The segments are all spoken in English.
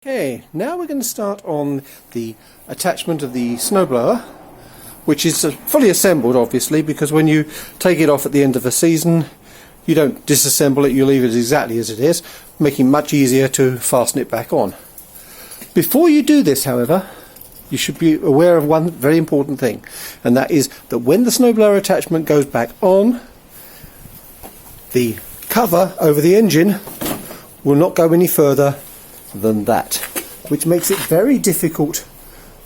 Okay, now we're going to start on the attachment of the snowblower, which is fully assembled obviously, because when you take it off at the end of a season you don't disassemble it, you leave it exactly as it is, making it much easier to fasten it back on. Before you do this, however, you should be aware of one very important thing, and that is that when the snowblower attachment goes back on, the cover over the engine will not go any further than that, which makes it very difficult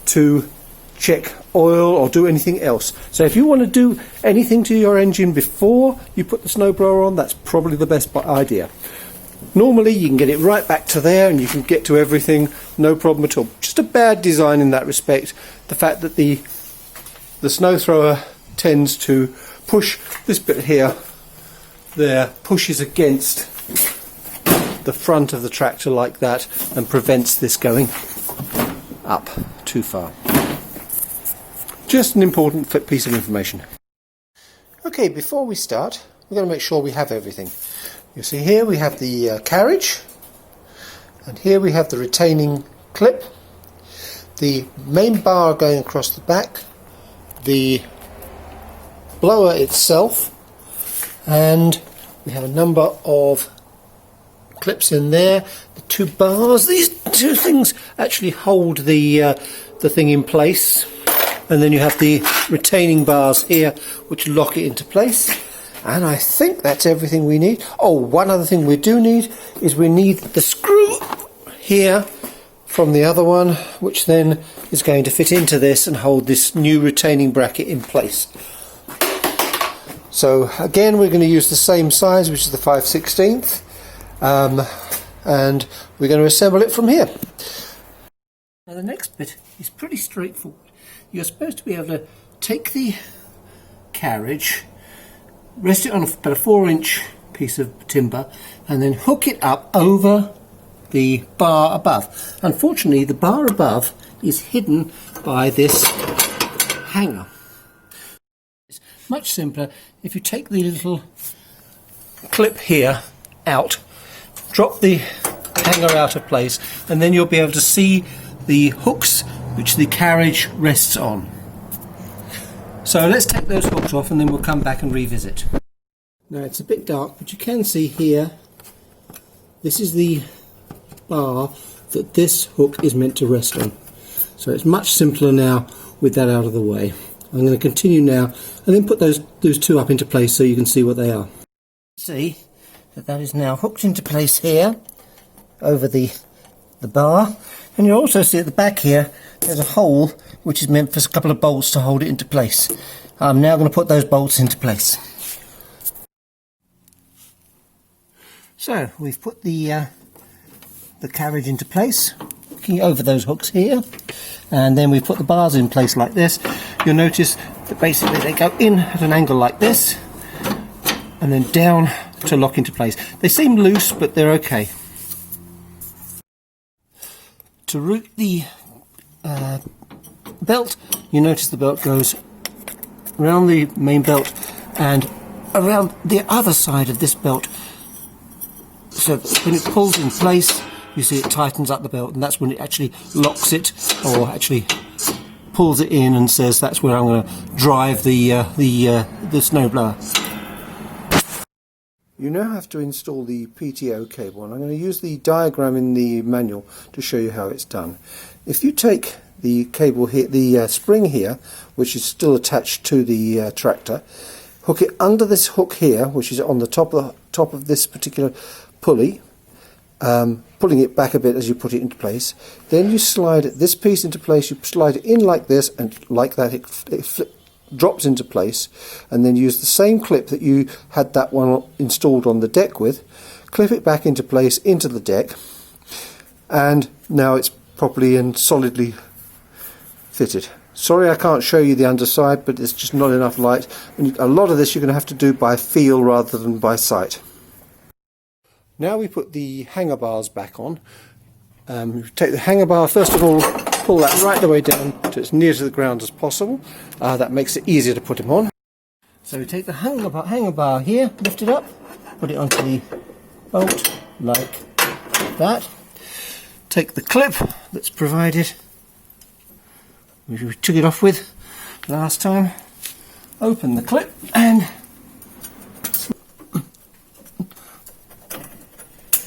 to check oil or do anything else. So if you want to do anything to your engine before you put the snowblower on, that's probably the best idea. Normally you can get it right back to there and you can get to everything, no problem at all. Just a bad design in that respect, the fact that the snow thrower tends to push this bit here, there, pushes against the front of the tractor like that and prevents this going up too far. Just an important piece of information. Okay, before we start, we're going to make sure we have everything. You see here we have the carriage, and here we have the retaining clip, the main bar going across the back, the blower itself, and we have a number of clips in there, the two bars. These two things actually hold the thing in place, and then you have the retaining bars here which lock it into place. And I think that's everything we need. Oh, one other thing we do need is we need the screw here from the other one, which then is going to fit into this and hold this new retaining bracket in place. So again, we're going to use the same size, which is the 5/16, and we're going to assemble it from here. Now the next bit is pretty straightforward. You're supposed to be able to take the carriage, rest it on about a 4-inch piece of timber, and then hook it up over the bar above. Unfortunately, the bar above is hidden by this hanger. It's much simpler if you take the little clip here out, drop the hanger out of place, and then you'll be able to see the hooks which the carriage rests on. So let's take those hooks off and then we'll come back and revisit. Now it's a bit dark, but you can see here, this is the bar that this hook is meant to rest on. So it's much simpler now with that out of the way. I'm going to continue now and then put those two up into place so you can see what they are. See that is now hooked into place here over the bar, and you'll also see at the back here there's a hole which is meant for a couple of bolts to hold it into place. I'm now going to put those bolts into place. So we've put the carriage into place, looking over those hooks here, and then we've put the bars in place like this. You'll notice that basically they go in at an angle like this and then down to lock into place. They seem loose, but they're okay. To route the belt, you notice the belt goes around the main belt and around the other side of this belt, so when it pulls in place you see it tightens up the belt, and that's when it actually locks it, or actually pulls it in and says that's where I'm going to drive the snowblower. You now have to install the PTO cable, and I'm going to use the diagram in the manual to show you how it's done. If you take the cable here, the spring here, which is still attached to the tractor, hook it under this hook here, which is on the top of this particular pulley, pulling it back a bit as you put it into place. Then you slide this piece into place, you slide it in like this, and like that it drops into place, and then use the same clip that you had that one installed on the deck with, clip it back into place into the deck, and now it's properly and solidly fitted. Sorry I can't show you the underside, but it's just not enough light, and a lot of this you're going to have to do by feel rather than by sight. Now we put the hanger bars back on. Take the hanger bar, first of all, pull that right the way down to as near to the ground as possible. That makes it easier to put them on. So we take the hanger bar here, lift it up, put it onto the bolt like that. take the clip that's provided, which we took it off with last time, open the clip and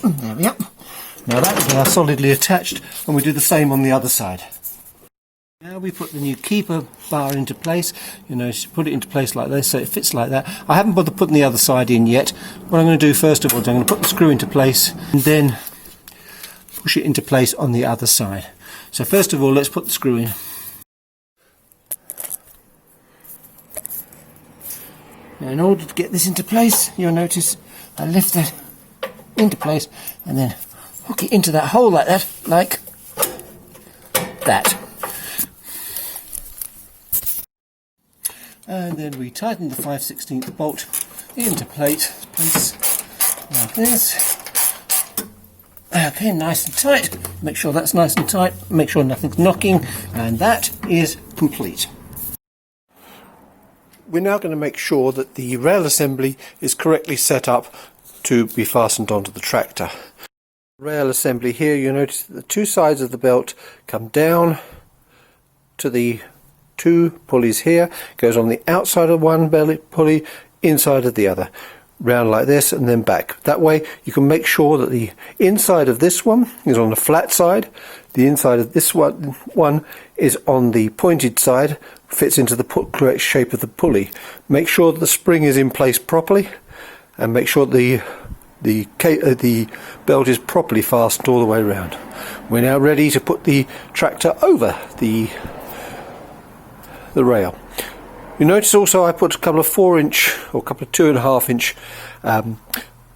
there we are. Now that's now solidly attached, and we do the same on the other side. Now we put the new keeper bar into place. You know, put it into place like this so it fits like that. I haven't bothered putting the other side in yet. What I'm going to do first of all is I'm going to put the screw into place and then push it into place on the other side. So first of all, let's put the screw in. Now in order to get this into place, you'll notice I lift that into place and then hook it into that hole like that, like that. And then we tighten the 5/16 bolt into place like this. Okay, nice and tight. Make sure that's nice and tight. Make sure nothing's knocking, and that is complete. We're now going to make sure that the rail assembly is correctly set up to be fastened onto the tractor. Rail assembly here, you notice that the two sides of the belt come down to the two pulleys here, goes on the outside of one belly pulley, inside of the other, round like this and then back. That way you can make sure that the inside of this one is on the flat side, the inside of this one is on the pointed side, fits into the correct shape of the pulley. Make sure that the spring is in place properly, and make sure the belt is properly fastened all the way around. We're now ready to put the tractor over the rail. You notice also I put a couple of 4-inch or a couple of 2.5-inch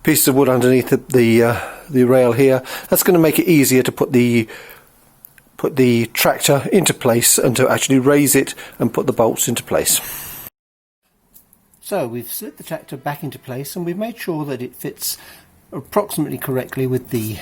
pieces of wood underneath the rail here. That's going to make it easier to put the tractor into place and to actually raise it and put the bolts into place. So we've slid the tractor back into place and we've made sure that it fits approximately correctly with the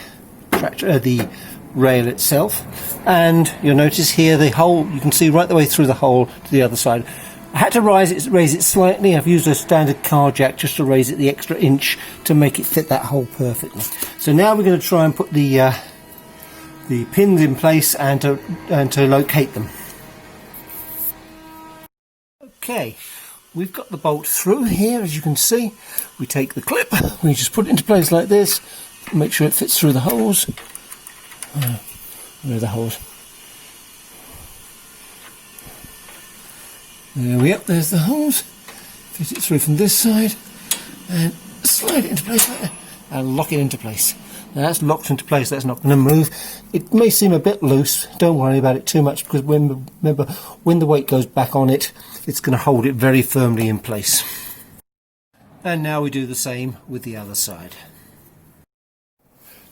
tractor, the rail itself. And you'll notice here the hole, you can see right the way through the hole to the other side. I had to raise it slightly. I've used a standard car jack just to raise it the extra inch to make it fit that hole perfectly. So now we're going to try and put the pins in place and to locate them. Okay. We've got the bolt through here, as you can see. We take the clip, we just put it into place like this, make sure it fits through the holes. Where are the holes? There we are, there's the holes. Fit it through from this side, and slide it into place like that, and lock it into place. Now that's locked into place, that's not going to move. It may seem a bit loose, don't worry about it too much, because remember, when the weight goes back on it, it's going to hold it very firmly in place. And now we do the same with the other side.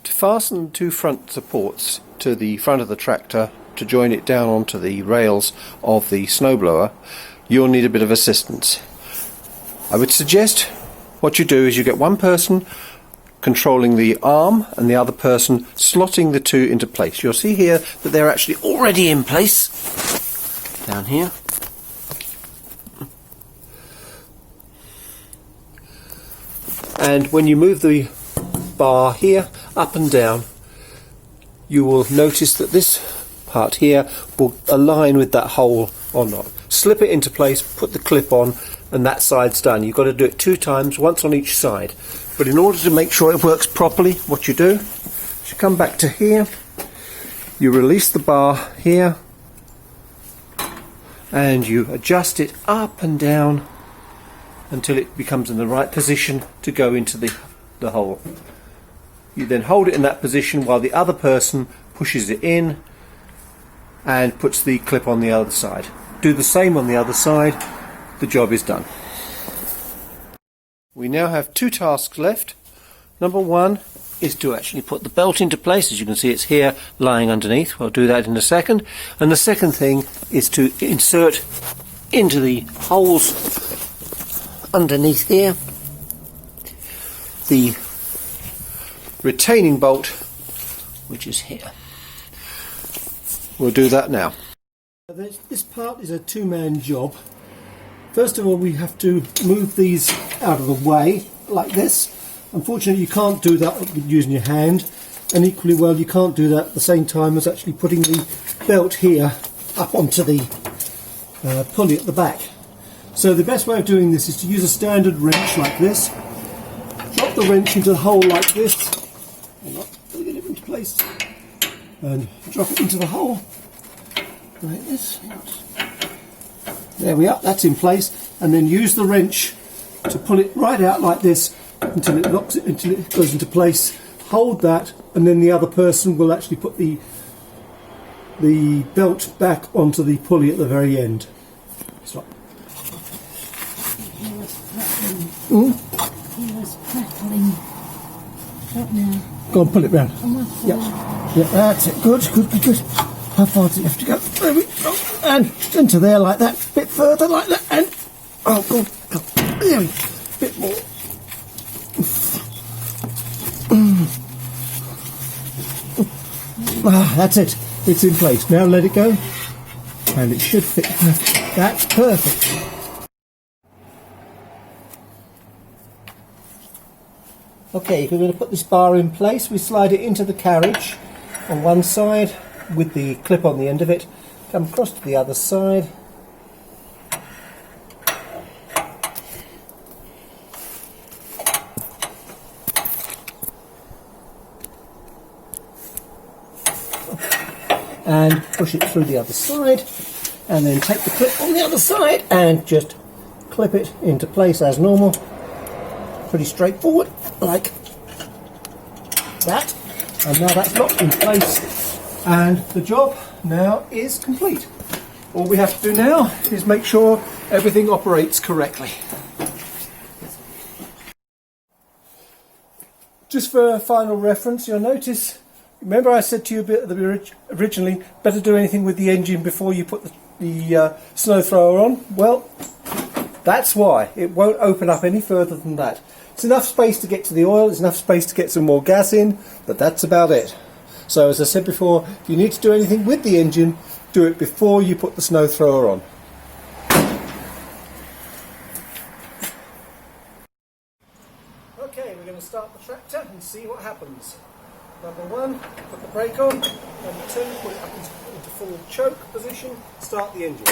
To fasten two front supports to the front of the tractor to join it down onto the rails of the snowblower, you'll need a bit of assistance. I would suggest what you do is you get one person controlling the arm and the other person slotting the two into place. You'll see here that they're actually already in place down here. And when you move the bar here up and down, you will notice that this part here will align with that hole or not. Slip it into place, put the clip on, and that side's done. You've got to do it 2 times, once on each side. But in order to make sure it works properly, what you do is you come back to here, you release the bar here, and you adjust it up and down until it becomes in the right position to go into the hole. You then hold it in that position while the other person pushes it in and puts the clip on the other side. Do the same on the other side, the job is done. We now have 2 tasks left. Number 1 is to actually put the belt into place. As you can see, it's here lying underneath. We'll do that in a second. And the second thing is to insert into the holes underneath here the retaining bolt, which is here. We'll do that now. This part is a 2-man job. First of all, we have to move these out of the way like this. Unfortunately, you can't do that using your hand. and equally well you can't do that at the same time as actually putting the belt here up onto the pulley at the back. So the best way of doing this is to use a standard wrench like this. Drop the wrench into the hole like this, get it into place, and drop it into the hole like this. There we are, that's in place, and then use the wrench to pull it right out like this until it locks it, until it goes into place. Hold that, and then the other person will actually put the belt back onto the pulley at the very end. Stop. He was crackling. What now? Go on, pull it round. Yeah, that's it. Good. How far does it have to go? There we go. And into there like that. A bit further like that. And oh, go on. There we go. A bit more. That's it. It's in place. Now let it go. And it should fit perfectly. That's perfect. Okay, if we're going to put this bar in place, we slide it into the carriage on one side with the clip on the end of it, come across to the other side, and push it through the other side, and then take the clip on the other side and just clip it into place as normal. Pretty straightforward, like that. And now that's locked in place, and the job now is complete. All we have to do now is make sure everything operates correctly. Just for final reference, you'll notice, remember I said to you originally, better do anything with the engine before you put the snow thrower on? Well, that's why. It won't open up any further than that. It's enough space to get to the oil, it's enough space to get some more gas in, but that's about it. So as I said before, if you need to do anything with the engine, do it before you put the snow thrower on. Okay, we're going to start the tractor and see what happens. Number one, put the brake on. Number two, put it up into full choke position, start the engine.